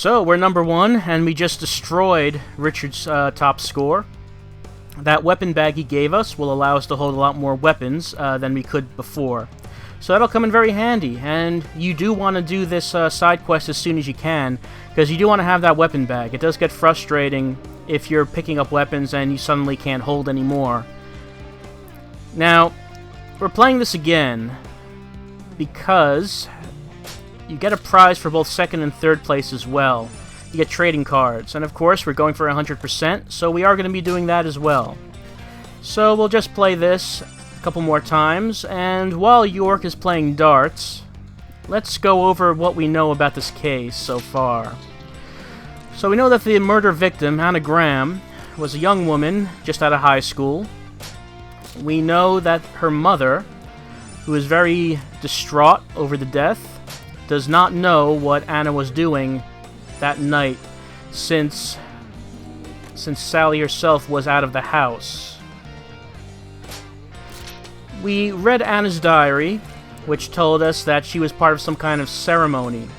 So, we're number 1, and we just destroyed Richard's top score. That weapon bag he gave us will allow us to hold a lot more weapons than we could before. So that'll come in very handy, and you do want to do this side quest as soon as you can, because you do want to have that weapon bag. It does get frustrating if you're picking up weapons and you suddenly can't hold any more. Now, we're playing this again because you get a prize for both 2nd and 3rd place as well. You get trading cards, and of course we're going for 100%, so we are going to be doing that as well. So we'll just play this a couple more times, and while York is playing darts, let's go over what we know about this case so far. So we know that the murder victim, Anna Graham, was a young woman just out of high school. We know that her mother, who is very distraught over the death, does not know what Anna was doing that night since Sally herself was out of the house. We read Anna's diary, which told us that she was part of some kind of ceremony.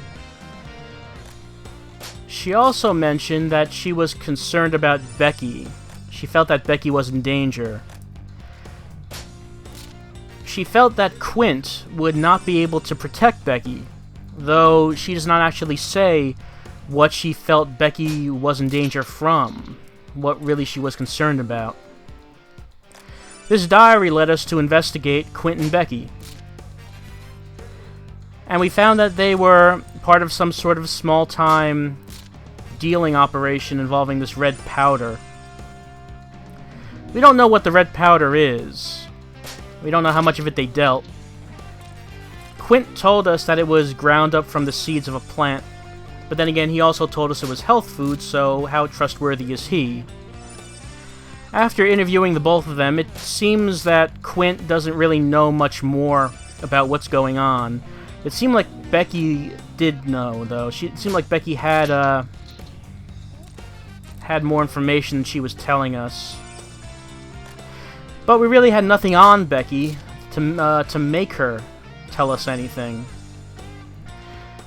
She also mentioned that she was concerned about Becky. She felt that Becky was in danger. She felt that Quint would not be able to protect Becky, though she does not actually say what she felt Becky was in danger from, what really she was concerned about. This diary led us to investigate Quint and Becky, and we found that they were part of some sort of small-time dealing operation involving this red powder. We don't know what the red powder is. We don't know how much of it they dealt. Quint told us that it was ground up from the seeds of a plant, but then again he also told us it was health food, so how trustworthy is he? After interviewing the both of them, it seems that Quint doesn't really know much more about what's going on. It seemed like Becky did know, though. It seemed like Becky had more information than she was telling us. But we really had nothing on Becky to make her tell us anything.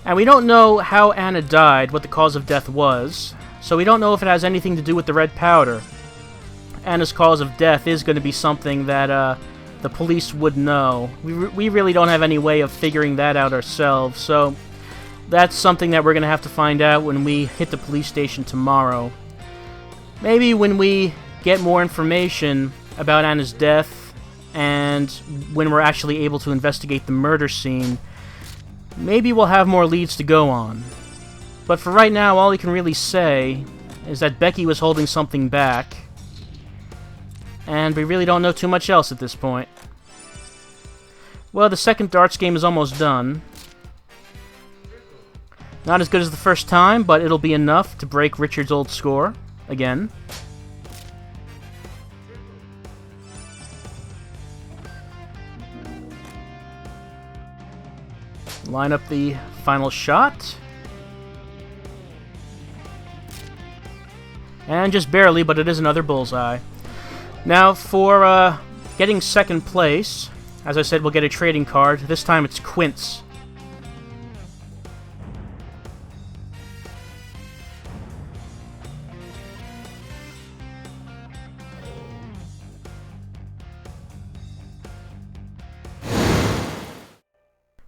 And we don't know how Anna died, what the cause of death was, so we don't know if it has anything to do with the red powder. Anna's cause of death is going to be something that the police would know. We really don't have any way of figuring that out ourselves, so that's something that we're going to have to find out when we hit the police station tomorrow. Maybe when we get more information about Anna's death, and when we're actually able to investigate the murder scene, maybe we'll have more leads to go on. But for right now, all we can really say is that Becky was holding something back, and we really don't know too much else at this point. Well, the second darts game is almost done. Not as good as the first time, but it'll be enough to break Richard's old score again. Line up the final shot. And just barely, but it is another bullseye. Now, for getting second place, as I said, we'll get a trading card. This time it's Quint's.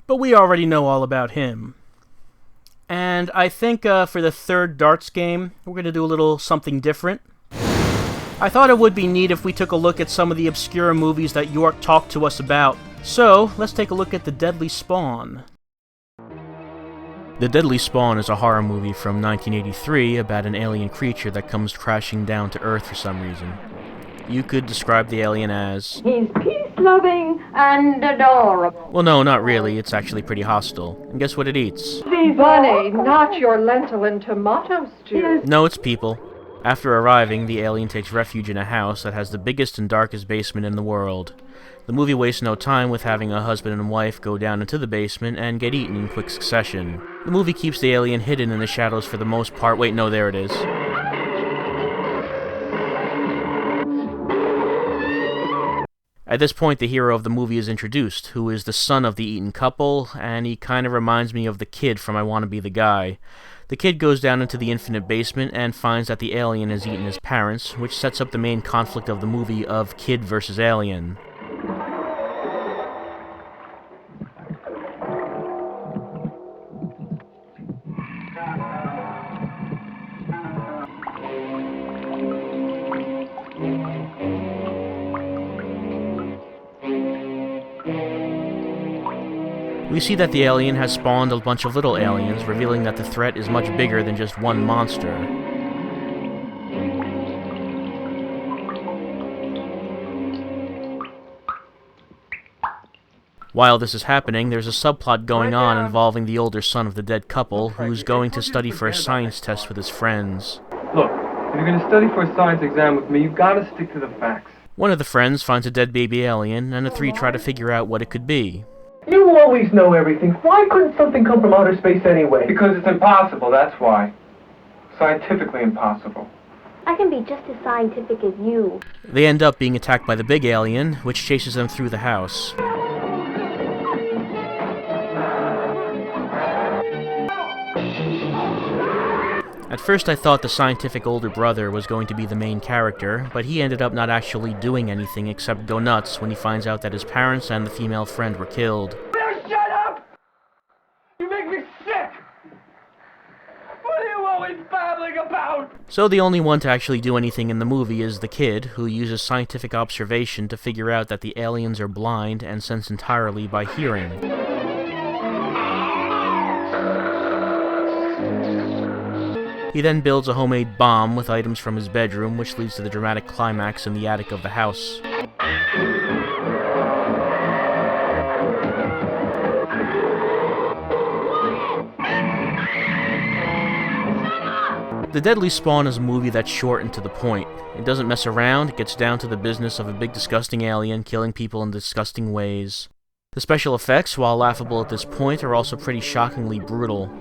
But we already know all about him. And I think for the third darts game, we're going to do a little something different. I thought it would be neat if we took a look at some of the obscure movies that York talked to us about. So, let's take a look at The Deadly Spawn. The Deadly Spawn is a horror movie from 1983 about an alien creature that comes crashing down to Earth for some reason. You could describe the alien as... He's peace-loving and adorable. Well, no, not really. It's actually pretty hostile. And guess what it eats? Bunny, not your lentil and tomato stew. No, it's people. After arriving, the alien takes refuge in a house that has the biggest and darkest basement in the world. The movie wastes no time with having a husband and wife go down into the basement and get eaten in quick succession. The movie keeps the alien hidden in the shadows for the most part. Wait, no, there it is. At this point, the hero of the movie is introduced, who is the son of the eaten couple, and he kind of reminds me of the kid from I Want to Be the Guy. The kid goes down into the infinite basement and finds that the alien has eaten his parents, which sets up the main conflict of the movie of kid versus alien. We see that the alien has spawned a bunch of little aliens, revealing that the threat is much bigger than just one monster. While this is happening, there's a subplot going on involving the older son of the dead couple, who's going to study for a science test with his friends. Look, if you're going to study for a science exam with me, you've got to stick to the facts. One of the friends finds a dead baby alien, and the three try to figure out what it could be. You always know everything. Why couldn't something come from outer space anyway? Because it's impossible, that's why. Scientifically impossible. I can be just as scientific as you. They end up being attacked by the big alien, which chases them through the house. At first I thought the scientific older brother was going to be the main character, but he ended up not actually doing anything except go nuts when he finds out that his parents and the female friend were killed. Shut up! You make me sick! What are you always babbling about? So the only one to actually do anything in the movie is the kid, who uses scientific observation to figure out that the aliens are blind and sense entirely by hearing. He then builds a homemade bomb with items from his bedroom, which leads to the dramatic climax in the attic of the house. The Deadly Spawn is a movie that's short and to the point. It doesn't mess around, it gets down to the business of a big disgusting alien killing people in disgusting ways. The special effects, while laughable at this point, are also pretty shockingly brutal.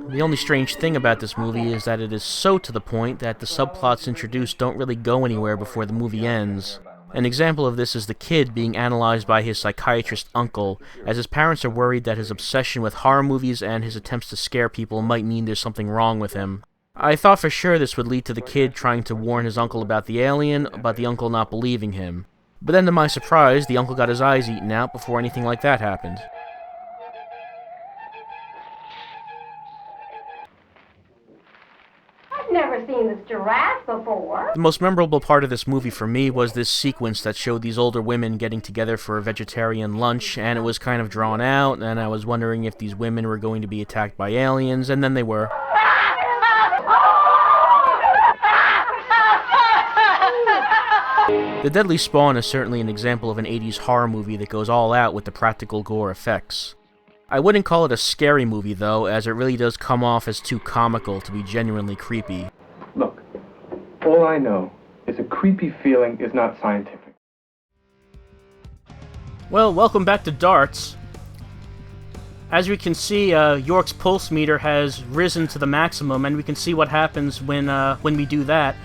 The only strange thing about this movie is that it is so to the point that the subplots introduced don't really go anywhere before the movie ends. An example of this is the kid being analyzed by his psychiatrist uncle, as his parents are worried that his obsession with horror movies and his attempts to scare people might mean there's something wrong with him. I thought for sure this would lead to the kid trying to warn his uncle about the alien, but the uncle not believing him. But then to my surprise, the uncle got his eyes eaten out before anything like that happened. Never seen this giraffe before. The most memorable part of this movie for me was this sequence that showed these older women getting together for a vegetarian lunch, and it was kind of drawn out, and I was wondering if these women were going to be attacked by aliens, and then they were. The Deadly Spawn is certainly an example of an 80s horror movie that goes all out with the practical gore effects. I wouldn't call it a scary movie, though, as it really does come off as too comical to be genuinely creepy. Look, all I know is a creepy feeling is not scientific. Well, welcome back to Darts. As we can see, York's pulse meter has risen to the maximum, and we can see what happens when we do that.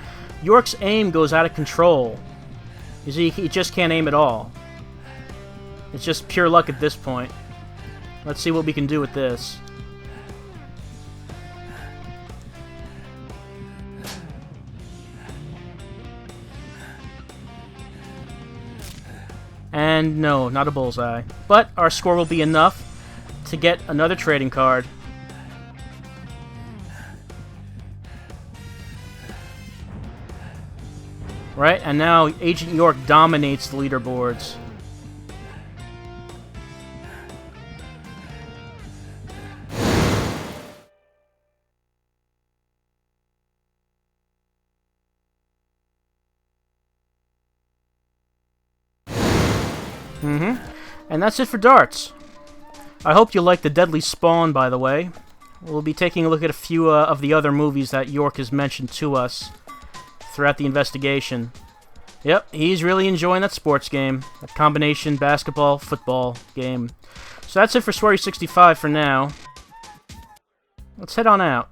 York's aim goes out of control. You see, he just can't aim at all. It's just pure luck at this point. Let's see what we can do with this. And no, not a bullseye. But our score will be enough to get another trading card. Right, and now Agent York dominates the leaderboards. And that's it for Darts. I hope you liked The Deadly Spawn, by the way. We'll be taking a look at a few of the other movies that York has mentioned to us throughout the investigation. Yep, he's really enjoying that sports game. That combination basketball-football game. So that's it for Swery 65 for now. Let's head on out.